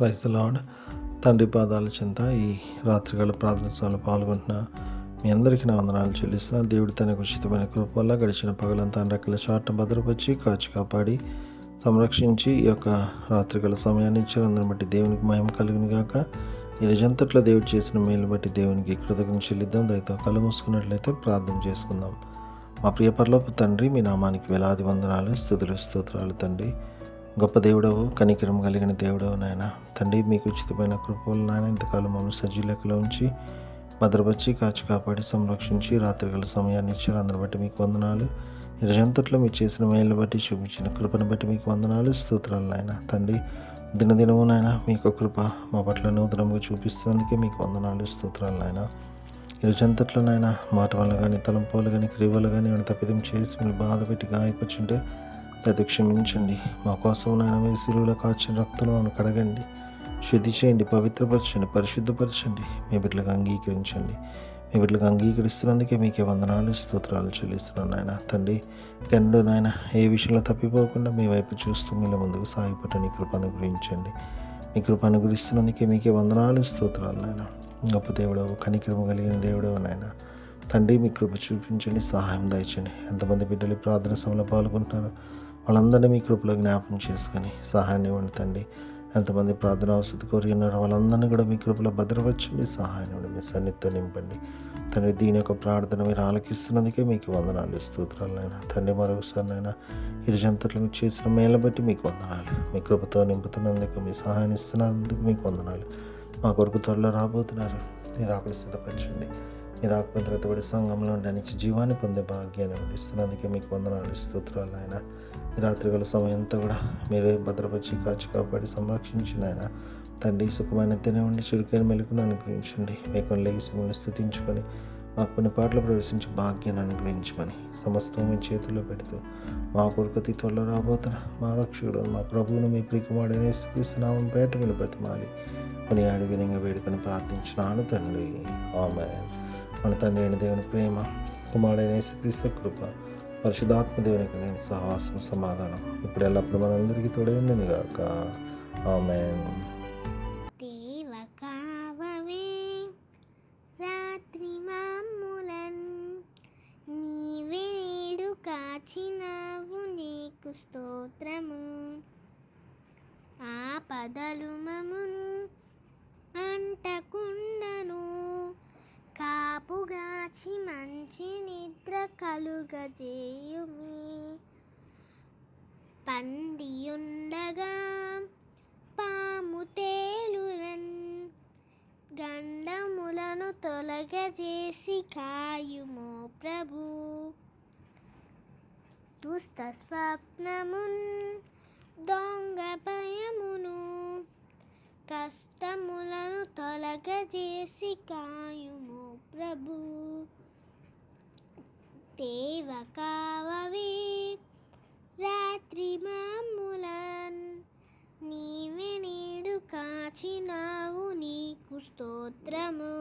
Praise the lord. తండ్రి పాదాల చెంత ఈ రాత్రికాల ప్రార్థన సభలో పాల్గొంటున్న మీ అందరికీ నా వందనాలు చెల్లిస్తున్నాను. దేవుడు తనకు ఉచితమైన కృప వల్ల గడిచిన పగలంతా రెక్కల చాటున భద్రపరిచి కాచి కాపాడి సంరక్షించి ఈ యొక్క రాత్రికాల సమయాన్ని ఇచ్చారు. అందరిని బట్టి దేవునికి మహిమ కలుగును గాక. ఈ రోజంతట్లో దేవుడు చేసిన మేలు బట్టి దేవునికి కృతజ్ఞత చెల్లిద్దాం. దయతో కళ్ళు మూసుకున్నట్లయితే ప్రార్థన చేసుకుందాం. మా ప్రియ పరలోక తండ్రి, మీ నామానికి వేలాది వందనాలు, స్తుతులు స్తోత్రాలు తండ్రి. గొప్ప దేవుడవు, కనికరం కలిగిన దేవుడవు నాయన తండ్రి, మీకు ఉచితమైన కృపలు నాయన ఇంతకాలం మమ్మల్ని సజీలకలో ఉంచి భద్రపరిచి కాచి కాపాడి సంరక్షించి రాత్రిగల సమయాన్ని ఇచ్చారు. అందరిని బట్టి మీకు వందనాలు. ఈ రోజంతట్లో మీరు చేసిన మేలును బట్టి చూపించిన కృపను బట్టి మీకు వందనాలు, స్తోత్రాలు నాయన తండ్రి. దినదినము నాయన మీకు కృప మా పట్ల నూతనంగా చూపిస్తానికి మీకు వందనాలు, స్తోత్రాలు నాయన. ఈ రోజంతట్లో నాయన మాట వల్ల కానీ, తలంపులు కానీ, క్రియలు కానీ ఏమైనా తప్పిదం చేసి మీరు బాధ పెట్టి గాయపరుచుంటే అది క్షమించండి. మా కోసం నాయన మీ శిలువలో కాచిన రక్తంలో నన్ను కడగండి, శుద్ధి చేయండి, పవిత్రపరచండి, పరిశుద్ధపరచండి. మీ బిడ్డలకు అంగీకరించండి. మీ బిడ్డలకు అంగీకరిస్తున్నందుకే మీకే వందనాలు, స్తోత్రాలు చెల్లిస్తున్నాను నాయన తండ్రి. కండు నాయన ఏ విషయంలో తప్పిపోకుండా మీ వైపు చూస్తూ మీలో ముందుకు సాగిపోవటాన్ని కృప అనుగ్రహించండి. మీ కృప అనుగ్రహిస్తున్నందుకే మీకే వందనాలు, స్తోత్రాలు నాయన. గొప్ప దేవుడవు, కనికరము కలిగిన దేవుడవు నాయన తండ్రి. మీ కృప చూపించండి, సహాయం దయచండి. ఎంతమంది బిడ్డలు ప్రార్థన సభలో పాల్గొంటున్నారో వాళ్ళందరినీ మీ కృపలో జ్ఞాపకం చేసుకొని సహాయాన్ని ఇవ్వండి తండ్రి. ఎంతమంది ప్రార్థన అవసరం కోరి ఉన్నారో వాళ్ళందరినీ కూడా మీ కృపలో భద్రపరచండి, సహాయం ఇవ్వండి. మీ సన్నిధితో నింపండి తండ్రి. దీని యొక్క ప్రార్థన మీరు ఆలకిస్తున్నందుకే మీకు వందనాలు, స్తోత్రాలు నాయన తండ్రి. మరొకసారి నాయన ఈ రోజంతట్లో మీకు చేసిన మేలు బట్టి మీకు వందనాలు. మీ కృపతో నింపుతున్నందుకు, మీ సహాయాన్ని ఇస్తున్నందుకు మీకు వందనాలు. మా కొరకు త్వరలో రాబోతున్నారు. మీరు ఆకలి సిద్ధపరచండి. మీరు ఆత్మద్రతబడి సంఘంలో నిత్య జీవాన్ని పొందే భాగ్యాన్ని ఇస్తున్నందుకే మీకు వందనాలు, స్తోత్రాలు ఆయన. ఈ రాత్రిగల సమయం అంతా కూడా మీరే భద్రపరిచి కాచి కాపాడి సంరక్షించిన ఆయన తండ్రి. సుఖమైన తినవండి, చురుకైన మెలుకును అనుగ్రహించండి. మీకు లేచి మిమ్మల్ని స్థుతించుకొని మాకు కొన్ని పాటలు ప్రవేశించే భాగ్యాన్ని అనుగ్రహించమని సమస్తం మీ చేతుల్లో పెడుతూ మా కొరకు అతి త్వరలో రాబోతున్న మా రక్షకుడు మా ప్రభువును మీ ప్రియకుమారుడైన యేసుక్రీస్తు నామం పేట మీరు బతిమాలి కొన్ని ఆడి వినంగా వేడుకొని ప్రార్థించినాను తండ్రి, ఆమేన్. మన తండ్రి అయిన దేవుని ప్రేమ, కుమారుడైన యేసుక్రీస్తు కృప, పరిశుద్ధాత్మ దేవునికి నేను సహవాసం, సమాధానం ఇప్పుడు ఎల్లప్పుడు మనందరికీ తోడైందని గాక, ఆమేన్. కాచినావు నీకు స్తోత్రము, ఆపదలు మమును అంటకుండను, కాపుగాచి మంచి నిద్ర కలుగజేయుమి. పండియుండగా పాము తేలునన్, గండములను తొలగజేసి కాయుమో ప్రభు. దుష్ట స్వప్నమున్ దొంగ భయమును, కష్టములను తొలగజేసి కాయుము ప్రభు. దేవ కావవే రాత్రి మాములన్, నీవే నేడు కాచినావు నీకు స్తోత్రము.